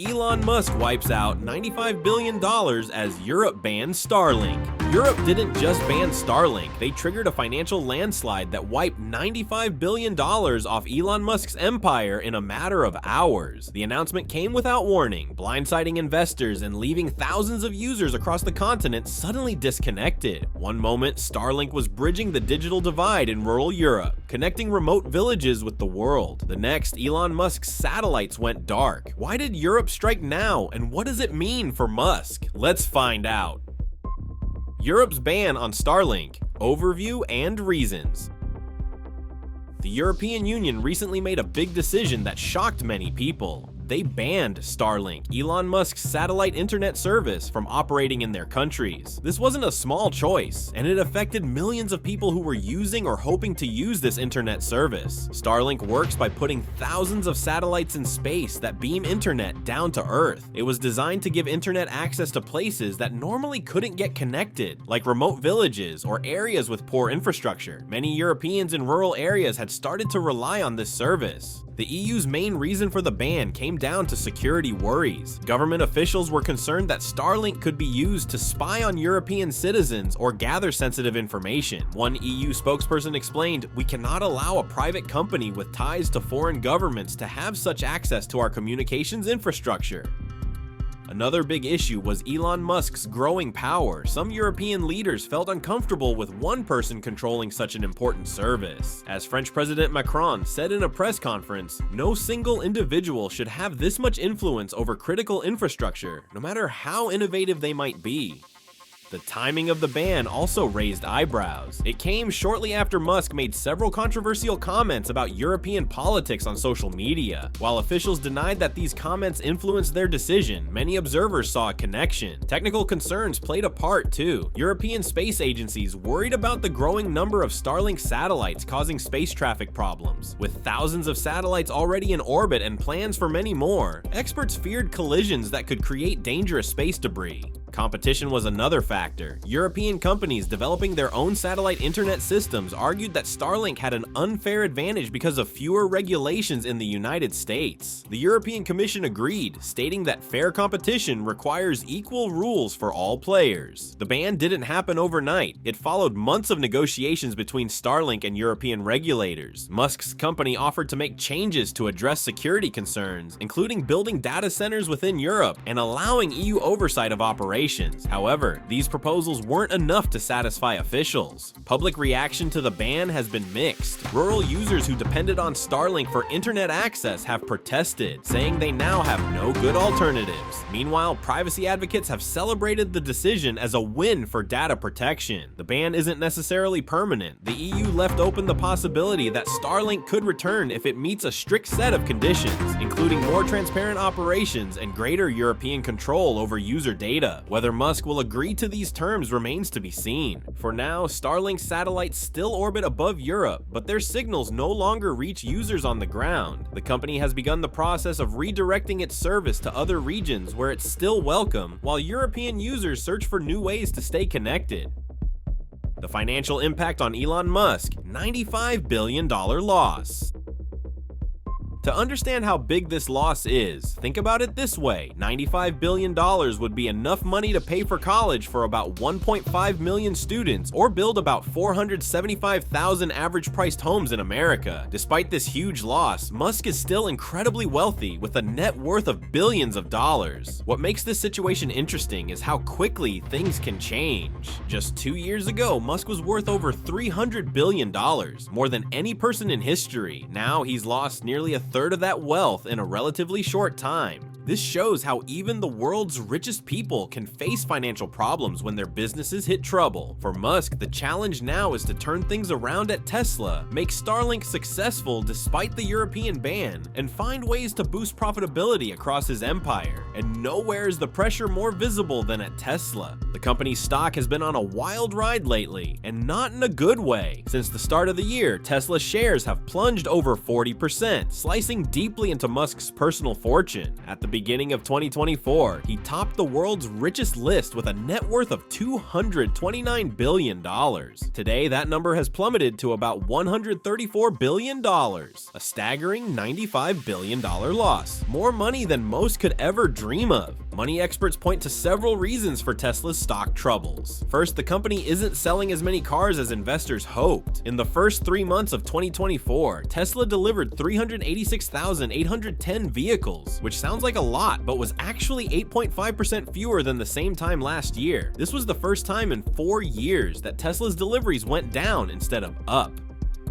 Elon Musk wipes out $95 billion as Europe bans Starlink. Europe didn't just ban Starlink, they triggered a financial landslide that wiped $95 billion off Elon Musk's empire in a matter of hours. The announcement came without warning, blindsiding investors and leaving thousands of users across the continent suddenly disconnected. One moment, Starlink was bridging the digital divide in rural Europe, connecting remote villages with the world. The next, Elon Musk's satellites went dark. Why did Europe strike now, and what does it mean for Musk? Let's find out. Europe's ban on Starlink, overview and reasons. The European Union recently made a big decision that shocked many people. They banned Starlink, Elon Musk's satellite internet service, from operating in their countries. This wasn't a small choice, and it affected millions of people who were using or hoping to use this internet service. Starlink works by putting thousands of satellites in space that beam internet down to Earth. It was designed to give internet access to places that normally couldn't get connected, like remote villages or areas with poor infrastructure. Many Europeans in rural areas had started to rely on this service. The EU's main reason for the ban came down to security worries. Government officials were concerned that Starlink could be used to spy on European citizens or gather sensitive information. One EU spokesperson explained, "We cannot allow a private company with ties to foreign governments to have such access to our communications infrastructure." Another big issue was Elon Musk's growing power. Some European leaders felt uncomfortable with one person controlling such an important service. As French President Macron said in a press conference, "No single individual should have this much influence over critical infrastructure, no matter how innovative they might be." The timing of the ban also raised eyebrows. It came shortly after Musk made several controversial comments about European politics on social media. While officials denied that these comments influenced their decision, many observers saw a connection. Technical concerns played a part too. European space agencies worried about the growing number of Starlink satellites causing space traffic problems. With thousands of satellites already in orbit and plans for many more, experts feared collisions that could create dangerous space debris. Competition was another factor. European companies developing their own satellite internet systems argued that Starlink had an unfair advantage because of fewer regulations in the United States. The European Commission agreed, stating that fair competition requires equal rules for all players. The ban didn't happen overnight. It followed months of negotiations between Starlink and European regulators. Musk's company offered to make changes to address security concerns, including building data centers within Europe and allowing EU oversight of operations. However, these proposals weren't enough to satisfy officials. Public reaction to the ban has been mixed. Rural users who depended on Starlink for internet access have protested, saying they now have no good alternatives. Meanwhile, privacy advocates have celebrated the decision as a win for data protection. The ban isn't necessarily permanent. The EU left open the possibility that Starlink could return if it meets a strict set of conditions, including more transparent operations and greater European control over user data. Whether Musk will agree to these terms remains to be seen. For now, Starlink satellites still orbit above Europe, but their signals no longer reach users on the ground. The company has begun the process of redirecting its service to other regions where it's still welcome, while European users search for new ways to stay connected. The financial impact on Elon Musk, $95 billion loss. To understand how big this loss is, think about it this way. $95 billion would be enough money to pay for college for about 1.5 million students or build about 475,000 average-priced homes in America. Despite this huge loss, Musk is still incredibly wealthy with a net worth of billions of dollars. What makes this situation interesting is how quickly things can change. Just 2 years ago, Musk was worth over $300 billion, more than any person in history. Now he's lost nearly a third of that wealth in a relatively short time. This shows how even the world's richest people can face financial problems when their businesses hit trouble. For Musk, the challenge now is to turn things around at Tesla, make Starlink successful despite the European ban, and find ways to boost profitability across his empire. And nowhere is the pressure more visible than at Tesla. The company's stock has been on a wild ride lately, and not in a good way. Since the start of the year, Tesla shares have plunged over 40%, slicing deeply into Musk's personal fortune. At the beginning of 2024, he topped the world's richest list with a net worth of $229 billion. Today, that number has plummeted to about $134 billion, a staggering $95 billion loss. More money than most could ever dream of. Money experts point to several reasons for Tesla's stock troubles. First, the company isn't selling as many cars as investors hoped. In the first 3 months of 2024, Tesla delivered 386,810 vehicles, which sounds like a lot, but was actually 8.5% fewer than the same time last year. This was the first time in 4 years that Tesla's deliveries went down instead of up.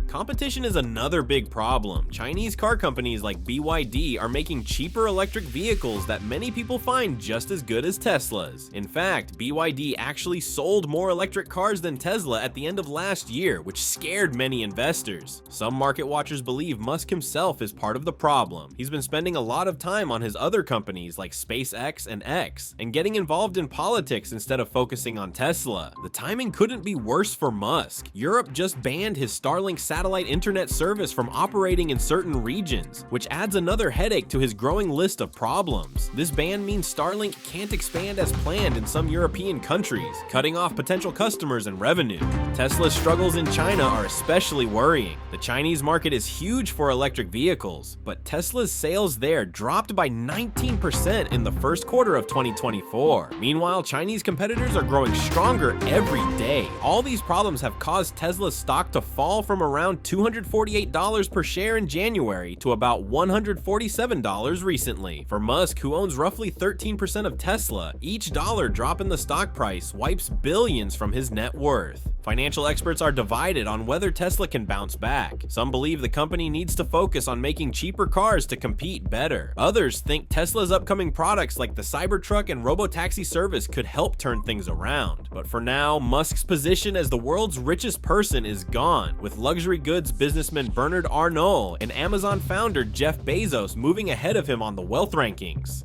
Competition is another big problem. Chinese car companies like BYD are making cheaper electric vehicles that many people find just as good as Tesla's. In fact, BYD actually sold more electric cars than Tesla at the end of last year, which scared many investors. Some market watchers believe Musk himself is part of the problem. He's been spending a lot of time on his other companies like SpaceX and X, and getting involved in politics instead of focusing on Tesla. The timing couldn't be worse for Musk. Europe just banned his Starlink satellite internet service from operating in certain regions, which adds another headache to his growing list of problems. This ban means Starlink can't expand as planned in some European countries, cutting off potential customers and revenue. Tesla's struggles in China are especially worrying. The Chinese market is huge for electric vehicles, but Tesla's sales there dropped by 19% in the first quarter of 2024. Meanwhile, Chinese competitors are growing stronger every day. All these problems have caused Tesla's stock to fall from around $248 per share in January to about $147 recently. For Musk, who owns roughly 13% of Tesla, each dollar drop in the stock price wipes billions from his net worth. Financial experts are divided on whether Tesla can bounce back. Some believe the company needs to focus on making cheaper cars to compete better. Others think Tesla's upcoming products like the Cybertruck and robotaxi service could help turn things around. But for now, Musk's position as the world's richest person is gone, with luxury goods businessman Bernard Arnault and Amazon founder Jeff Bezos moving ahead of him on the wealth rankings.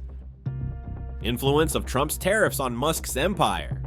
Influence of Trump's tariffs on Musk's empire.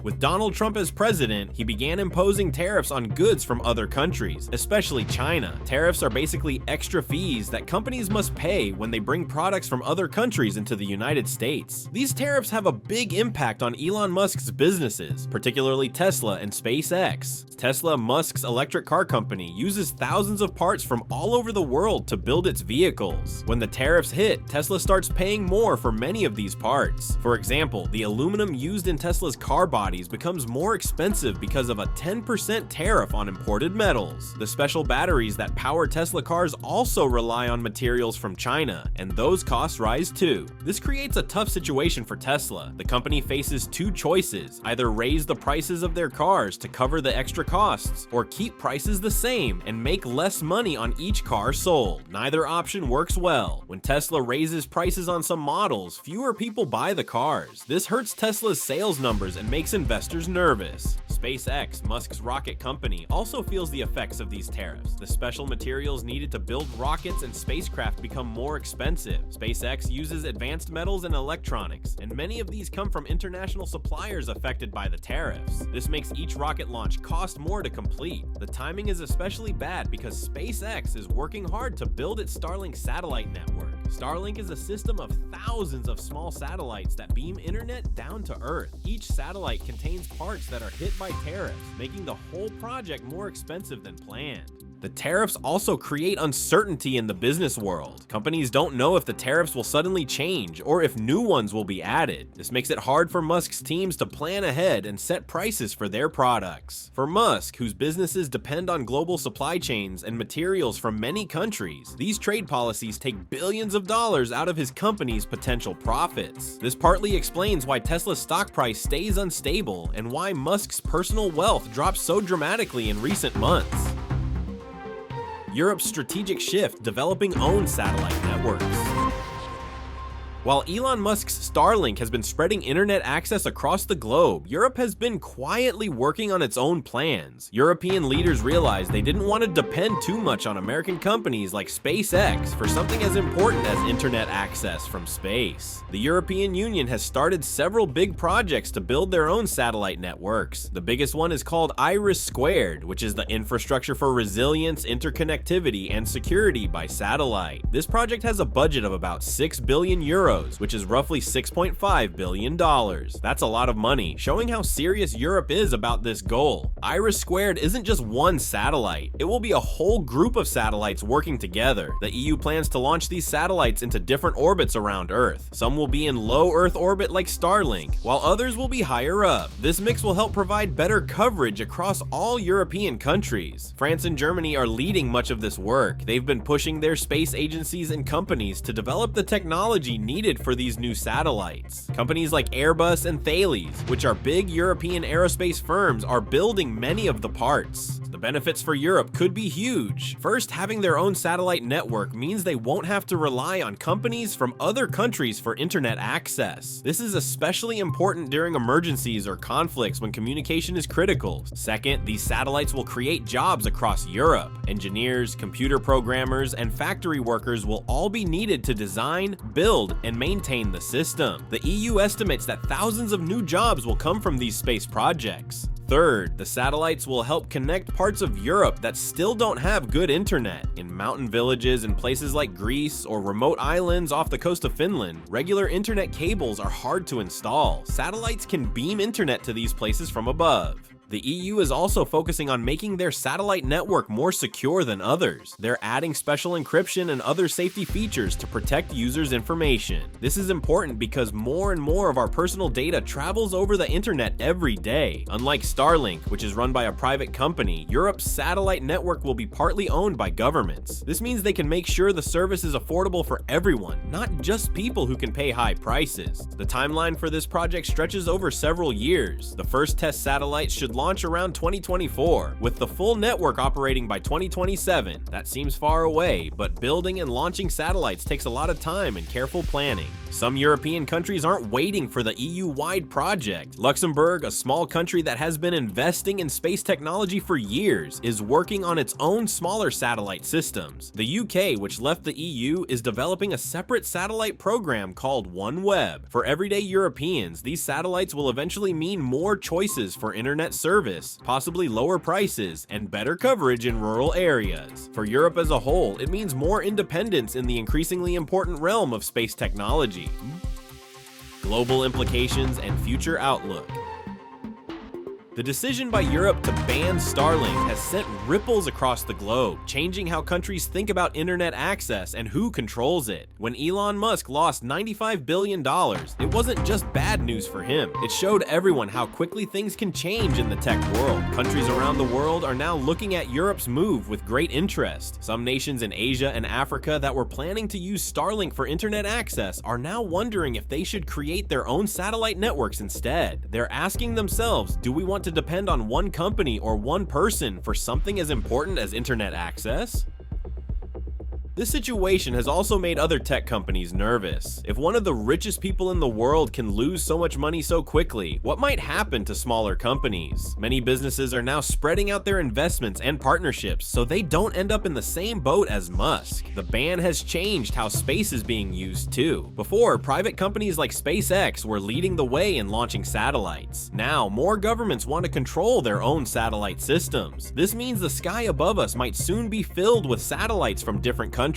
With Donald Trump as president, he began imposing tariffs on goods from other countries, especially China. Tariffs are basically extra fees that companies must pay when they bring products from other countries into the United States. These tariffs have a big impact on Elon Musk's businesses, particularly Tesla and SpaceX. Tesla, Musk's electric car company, uses thousands of parts from all over the world to build its vehicles. When the tariffs hit, Tesla starts paying more for many of these parts. For example, the aluminum used in Tesla's car bodies becomes more expensive because of a 10% tariff on imported metals. The special batteries that power Tesla cars also rely on materials from China, and those costs rise too. This creates a tough situation for Tesla. The company faces two choices: either raise the prices of their cars to cover the extra costs, or keep prices the same and make less money on each car sold. Neither option works well. When Tesla raises prices on some models, fewer people buy the cars. This hurts Tesla's sales numbers and makes investors nervous. SpaceX, Musk's rocket company, also feels the effects of these tariffs. The special materials needed to build rockets and spacecraft become more expensive. SpaceX uses advanced metals and electronics, and many of these come from international suppliers affected by the tariffs. This makes each rocket launch cost more to complete. The timing is especially bad because SpaceX is working hard to build its Starlink satellite network. Starlink is a system of thousands of small satellites that beam internet down to Earth. Each satellite contains parts that are hit by tariffs, making the whole project more expensive than planned. The tariffs also create uncertainty in the business world. Companies don't know if the tariffs will suddenly change or if new ones will be added. This makes it hard for Musk's teams to plan ahead and set prices for their products. For Musk, whose businesses depend on global supply chains and materials from many countries, these trade policies take billions of dollars out of his company's potential profits. This partly explains why Tesla's stock price stays unstable and why Musk's personal wealth drops so dramatically in recent months. Europe's strategic shift, developing own satellite networks. While Elon Musk's Starlink has been spreading internet access across the globe, Europe has been quietly working on its own plans. European leaders realized they didn't want to depend too much on American companies like SpaceX for something as important as internet access from space. The European Union has started several big projects to build their own satellite networks. The biggest one is called IRIS², which is the infrastructure for resilience, interconnectivity, and security by satellite. This project has a budget of about 6 billion euros, which is roughly $6.5 billion. That's a lot of money, showing how serious Europe is about this goal. IRIS² isn't just one satellite, it will be a whole group of satellites working together. The EU plans to launch these satellites into different orbits around Earth. Some will be in low Earth orbit like Starlink, while others will be higher up. This mix will help provide better coverage across all European countries. France and Germany are leading much of this work. They've been pushing their space agencies and companies to develop the technology needed for these new satellites. Companies like Airbus and Thales, which are big European aerospace firms, are building many of the parts. The benefits for Europe could be huge. First, having their own satellite network means they won't have to rely on companies from other countries for internet access. This is especially important during emergencies or conflicts when communication is critical. Second, these satellites will create jobs across Europe. Engineers, computer programmers, and factory workers will all be needed to design, build, and maintain the system. The EU estimates that thousands of new jobs will come from these space projects. Third, the satellites will help connect parts of Europe that still don't have good internet. In mountain villages in places like Greece or remote islands off the coast of Finland, regular internet cables are hard to install. Satellites can beam internet to these places from above. The EU is also focusing on making their satellite network more secure than others. They're adding special encryption and other safety features to protect users' information. This is important because more and more of our personal data travels over the internet every day. Unlike Starlink, which is run by a private company, Europe's satellite network will be partly owned by governments. This means they can make sure the service is affordable for everyone, not just people who can pay high prices. The timeline for this project stretches over several years. The first test satellites should launch around 2024, with the full network operating by 2027. That seems far away, but building and launching satellites takes a lot of time and careful planning. Some European countries aren't waiting for the EU-wide project. Luxembourg, a small country that has been investing in space technology for years, is working on its own smaller satellite systems. The UK, which left the EU, is developing a separate satellite program called OneWeb. For everyday Europeans, these satellites will eventually mean more choices for internet service, possibly lower prices, and better coverage in rural areas. For Europe as a whole, it means more independence in the increasingly important realm of space technology. Global implications and future outlook. The decision by Europe to ban Starlink has sent ripples across the globe, changing how countries think about internet access and who controls it. When Elon Musk lost $95 billion, it wasn't just bad news for him. It showed everyone how quickly things can change in the tech world. Countries around the world are now looking at Europe's move with great interest. Some nations in Asia and Africa that were planning to use Starlink for internet access are now wondering if they should create their own satellite networks instead. They're asking themselves, do we want to depend on one company or one person for something as important as internet access? This situation has also made other tech companies nervous. If one of the richest people in the world can lose so much money so quickly, what might happen to smaller companies? Many businesses are now spreading out their investments and partnerships so they don't end up in the same boat as Musk. The ban has changed how space is being used too. Before, private companies like SpaceX were leading the way in launching satellites. Now, more governments want to control their own satellite systems. This means the sky above us might soon be filled with satellites from different countries,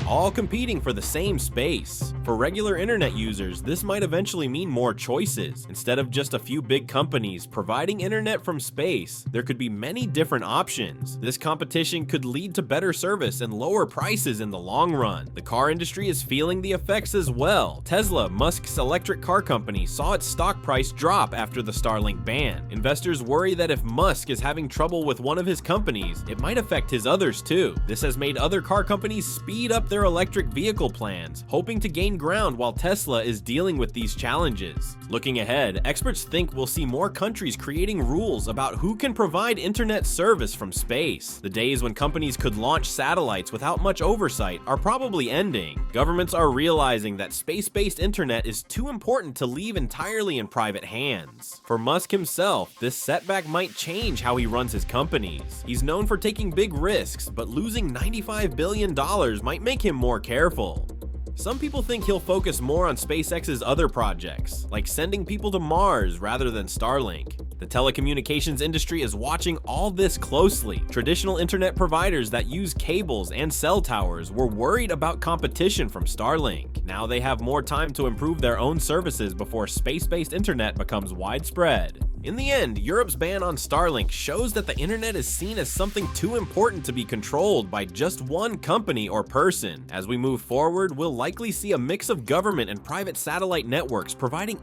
all competing for the same space. For regular internet users, this might eventually mean more choices. Instead of just a few big companies providing internet from space, there could be many different options. This competition could lead to better service and lower prices in the long run. The car industry is feeling the effects as well. Tesla, Musk's electric car company, saw its stock price drop after the Starlink ban. Investors worry that if Musk is having trouble with one of his companies, it might affect his others too. This has made other car companies speed up their electric vehicle plans, hoping to gain ground while Tesla is dealing with these challenges. Looking ahead, experts think we'll see more countries creating rules about who can provide internet service from space. The days when companies could launch satellites without much oversight are probably ending. Governments are realizing that space-based internet is too important to leave entirely in private hands. For Musk himself, this setback might change how he runs his companies. He's known for taking big risks, but losing $95 billion might make him more careful. Some people think he'll focus more on SpaceX's other projects, like sending people to Mars rather than Starlink. The telecommunications industry is watching all this closely. Traditional internet providers that use cables and cell towers were worried about competition from Starlink. Now they have more time to improve their own services before space-based internet becomes widespread. In the end, Europe's ban on Starlink shows that the internet is seen as something too important to be controlled by just one company or person. As we move forward, we'll likely see a mix of government and private satellite networks providing